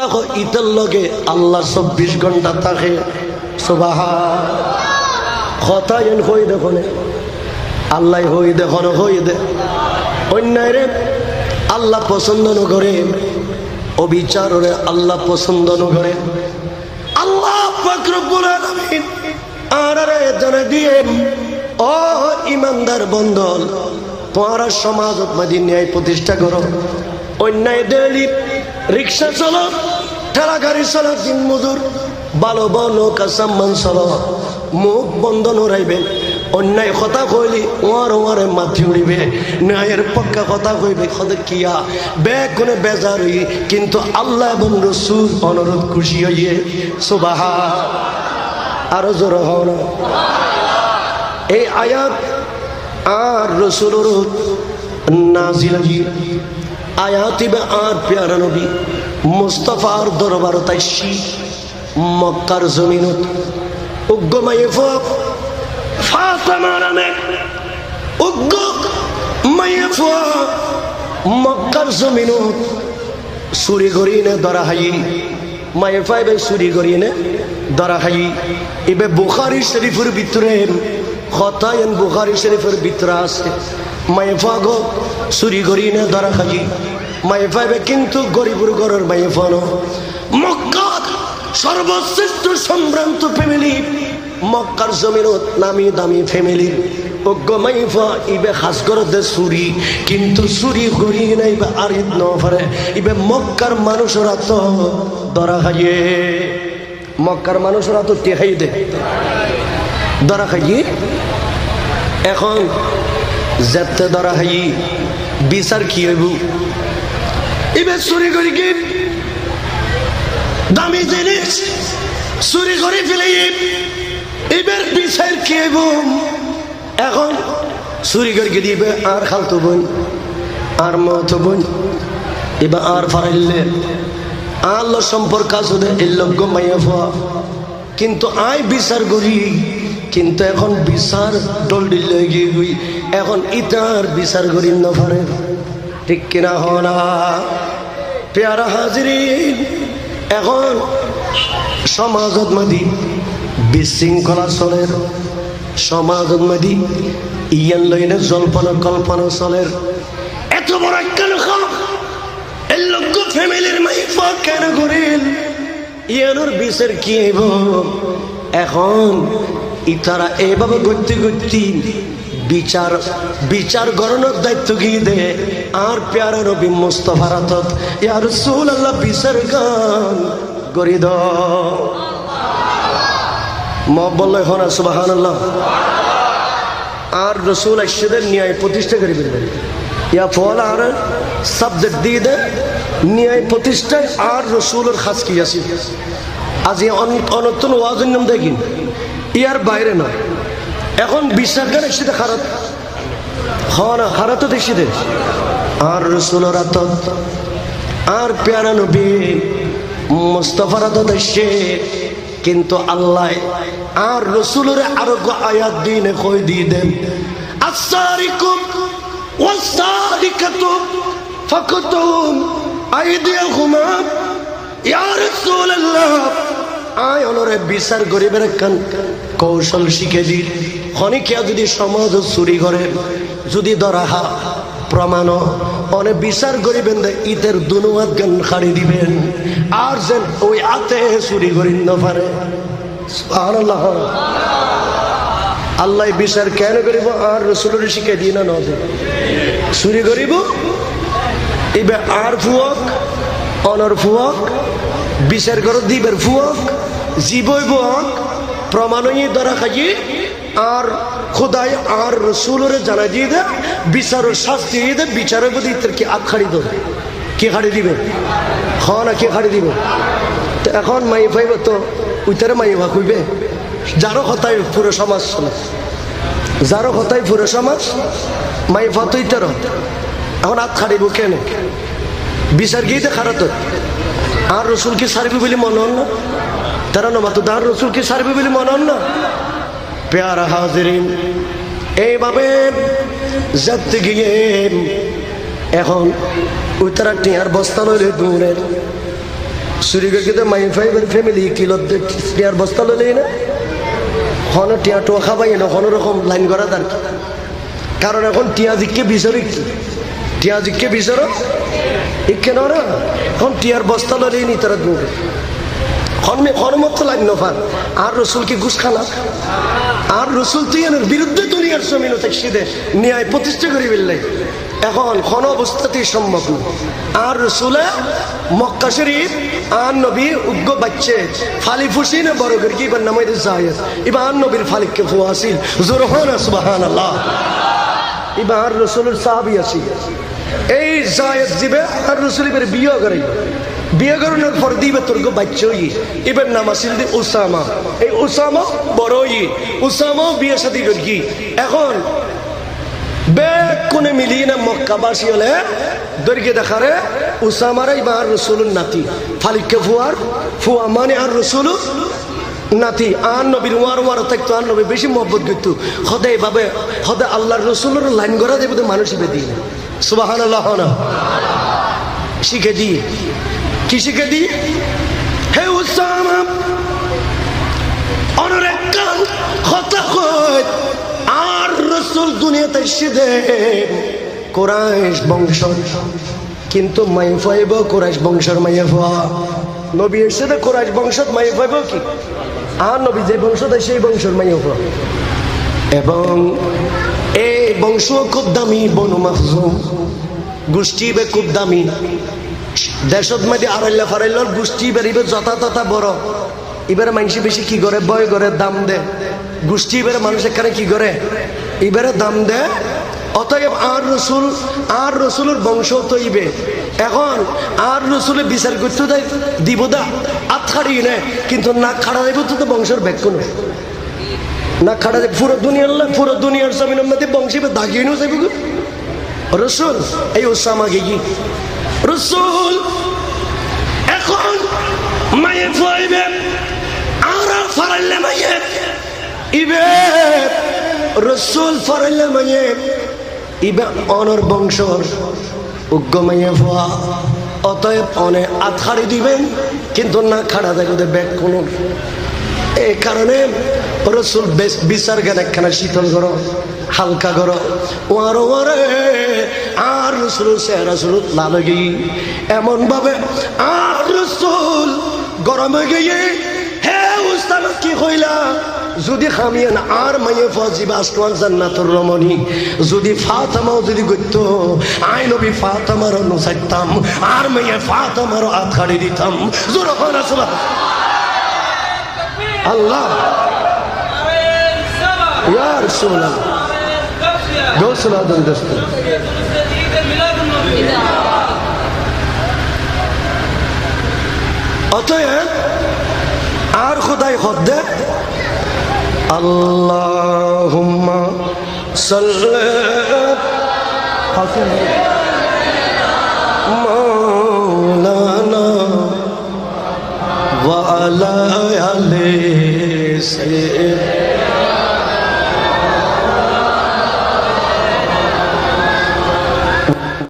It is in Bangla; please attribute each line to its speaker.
Speaker 1: দেখো ইতার লগে আল্লাহ 24 ঘন্টা থাকে সুবহান কথা এন হই দেখো না আল্লাহ হই দেখো না হই দে অন্যায় রে আল্লাহ পছন্দ ন করে অবিচারে আল্লাহ পছন্দ ন করে আল্লাহ পাক রব্বুল আলামিন আরে জানা দিয়ে ও ইমানদার বন্ধন তোমরা সমাজত মাঝে ন্যায় প্রতিষ্ঠা করো অন্যায় দেলি রিক্সা চলো ঠেলা গাড়ি চলো দিন মজুর ভালো নৌকা সাম্মান চলো মুখ বন্ধ নড়াইবেন অন্যায় কথা কইলি ওয়ারে মাথি উড়িবে ন্যায়ের পক্ষে কথা কইবে খদে কিয়া বেগুনে বেজার হই কিন্তু আল্লাহ এবং রাসূল অনুরোধ খুশি হইয়ে সুবহান আরো জোরে হও না এই আয়াত আর রাসূলের নাজিল আয়াতিবে আর প্যারা নবী মুস্তাফার দরবার তাইশি মক্কার জমিনত উগ্র মাইফ ফাতেমা নামে উগ্র মাইফ মক্কার জমিনত চুরি করিনে ধরা হাই মাইফাইবে চুরি করিনে ধরা হাই ইবে বুখারী শরীফের ভিতরে খতায়ন বুখারী শরীফের ভিতরে আছে মাইফা গো চুরি করিনে ধরা খাই মাইফাইবে কিন্তু গরিবুর ঘরের মাইফা ন মক্কার সর্বশ্রেষ্ঠ সম্ভ্রান্ত ফ্যামিলি মক্কার জমিনত নামি দামি ফ্যামিলি অজ্ঞ মাইফা ইবে খাস করে দে চুরি কিন্তু চুরি করি নাই বা আরিদ নফারে ইবে মক্কার মানুষরা তো ধরা খাইয়ে মক্কার মানুষরা তো টেহাই দে ধরা খাইয়ে এখন যেতে ধরা খাই বিচার কি হইব এবার চুরি করি কি দামি জিনিস চুরি করে ফেলে এবার বিচার কি হইব এখন চুরি করে দিবে আর খালতো বোন আর মতো বোন এবার আর ফারাইলে আল্লাহ সম্পর্ক আছে এই লগ্য মাইয়া ফা কিন্তু আয় বিচার করি কিন্তু এখন বিচার ডলডি লেগে গই এখন ইতার বিচার করি না পারে ঠিক কিনা হনা পেয়ারা হাজিরিন এখন সমাজত মাদি বিশৃঙ্খলা চলের সমাজত মাদি ইয়ান লইনে জল্পনা কল্পনা চলের এত বড় কেন এই লোক ফ্যামিলির মাইফা কেন করিল ইয়ানোর বিচার কি হইব এখন ইতারা এইভাবে গতি গতি বিচার গণনার দায়িত্ব গিয়ে দে আর প্যারা নবী মুস্তাফার হাতত ইয়া রাসূলুল্লাহ বিচার গান গরি দ বললে হনা সুবহানাল্লাহ আর রাসূল আশদের ন্যায় প্রতিষ্ঠা করিবেন ইয়া ফলা আর সাবজেক্ট দিয়ে দে ন্যায় প্রতিষ্ঠায় আর রাসূলের খাস কি আছে আজি অনতন ওয়াজের নাম দেখিন ইয়ার বাইরে নয় এখন বিশ্বাস করে সেটা খারাপ হওয়া না খারাপ তো দেখছি দে আর রসুলের আত আর প্যারা নবী মুস্তাফার আত দেখছে কিন্তু আল্লাহ আর রসুলের আরো আয়াত দিনে কই দিয়ে দেন আসারিকুম ওয়াসারিকাতু ফাকতুম আইদিয়াহুমা ইয়া রাসূলুল্লাহ আয় অলরে বিচার গরিবের কান কৌশল শিখে দিন খনিকিয়া যদি সমাজ চুরি করে যদি ধরা হা প্রমাণ অনেক বিচার করিবেন ঈদের দুনুয়াত গান খাড়ি দিবেন আর যেন ওই আতে চুরি করি না পারে সুবহানাল্লাহ আল্লাহ বিচার কেন করিব আর রাসূলের শিখে দিই না নদে চুরি করিব এবার আর ফুয়ক অনর ফুয়ক বিচার করো দিবের ফুয়ক জীবই বুয়ক প্রমাণই ধরা খাইয়ে আর খোদাই আর রসুলের জানা দিয়ে দে বিচারের শাস্তি দিয়ে দে বিচারের প্রতি কি আগ খাড়ি দেবে কে খাড়ি দিবে हाँ না কে খাড়ি দিবে এখন মাই ভাইব তো উইতারে মাই ভা কইবে যারও কথাই পুরো সমাজ শোনে যারও কথাই পুরো সমাজ মাই ভা তো ইতার এখন আগ খাড়িব কেন বিচার গিয়ে খারাপ তো আর রসুল কি সারবি বলে মনে হন না তারা নমাতো তার রসুল কি সারবি বলে মনে হন না প্যারা হাজিরিন এইভাবে যাতে গিয়ে এখন ওই তারা টিয়ার বস্তা লইলে দূরের চুরি করে মাই ফাইভের ফ্যামিলি কিলো টিয়ার বস্তা লইলেই না হন টিয়া টোয়া খাবাই না কোনো রকম লাইন করা তার কারণ এখন টিয়া জিককে বিচার টিয়া জিককে বিচার ইকে না এখন টিয়ার বস্তা লইলেই নি তারা দৌড়ে হনমত লাইন নফার আর রসুল কি ঘুষ খানা আর রসুল তুই বিরুদ্ধে দুনিয়ার জমিন সিদে ন্যায় প্রতিষ্ঠা করি ফেললে এখন কোন অবস্থাতেই সম্ভব না আর রসুলে মক্কা শরীফ আর নবী উগ্র বাচ্চে ফালি ফুসি না বড় করে কি এবার নামাই জায়েদ এবার নবীর ফালিককে ফুয়াসিল জোর হয় না সুবহানাল্লাহ এবার রসুলের সাহাবী আছি এই জায়েদ জিবে আর রসুল এবার বিয়ে করে বিয়ে করানোর পর দিবে তোর বাচ্চা এবার নাম আসিল দি উসামা এই উসামা বড় উসামা বিয়ে সাথে করি এখন বেগ কোনে মিলিয়ে না মক্কাবাসী হলে দরিকে দেখারে উসামারাই বা আর রসুলুর নাতি ফালিককে ফুয়া মানে আর রসুল নাতি আর নবীর ওয়ার থাকতো আর নবী বেশি মহব্বত করতো সদায় ভাবে সদায় আল্লাহর রসুলের লাইন করা দেবে তো মানুষ হিসেবে দিই সুবহানাল্লাহ না শিখে দিই কি শিখে দিই হে উসামা অনেক কান কথা কয় আর রসুল দুনিয়াতে এসে কোরাইশ বংশ কিন্তু মাই ফাইব কোরাইশ বংশের মাইয়া ফুয়া নবী এসে কোরাইশ বংশত মাই ফাইব কি আর নবী যে বংশত সেই বংশের মাইয়া ফুয়া এবং এই বংশ খুব দামি বনু মাখজুম গোষ্ঠী বে খুব দামি দেশত মধ্যে আড়াইলা ফারাইলার গোষ্ঠী বেরিবে যথা তথা বড় এবারে মানুষ বেশি কি করে ভয় করে দাম দে গোষ্ঠী এবারে মানুষ এখানে কি করে এবারে দাম দে অতএব আর রসুলের বংশ তৈবে এখন আর রসুলের বিচার করতে দেয় দিব দা আত খাড়ি নে কিন্তু না খাড়া দেব তো বংশের ব্যাখ্য নয় না খাড়া দেব পুরো দুনিয়ার জমিনের মধ্যে বংশী দাগিয়ে নিয়ে যাবে রসুল এই উসামা গিয়ে রসুল এখন মায়ে ফাইবে আর ফারাইলে মায়ে ইবে রসুল ফারাইলে মায়ে ইবে অনর বংশর উগ্র মায়ে ফুয়া অতএব অনে আতখাড়ি দিবেন কিন্তু না খাড়া দেখে ব্যাগ কোন এই কারণে রসুল বিচার জ্ঞান একখানা শীতল করো হালকা করো ওয়ারে আর রসুল চেহারা শুরু লাল গিয়ে এমন ভাবে আর রসুল গরমে গিয়ে হে উস্তাদ কি কইলা যদি খামিয়েন আর মাইয়ে ফজিবা আসমান জান্নাতুর রমণী যদি ফাতেমাও যদি গইত আই নবী ফাতেমার নসাইতাম আর মাইয়ে ফাতেমার আতখাড়ি দিতাম জোর হয় না সুবহানাল্লাহ আল্লাহ ইয়া রাসূলুল্লাহ গোসল আদম দস্ত অতএব আর খোদাই খদ্দে আল্লাহুম্মা সাল্লি মাওলানা ওয়া আলা আলি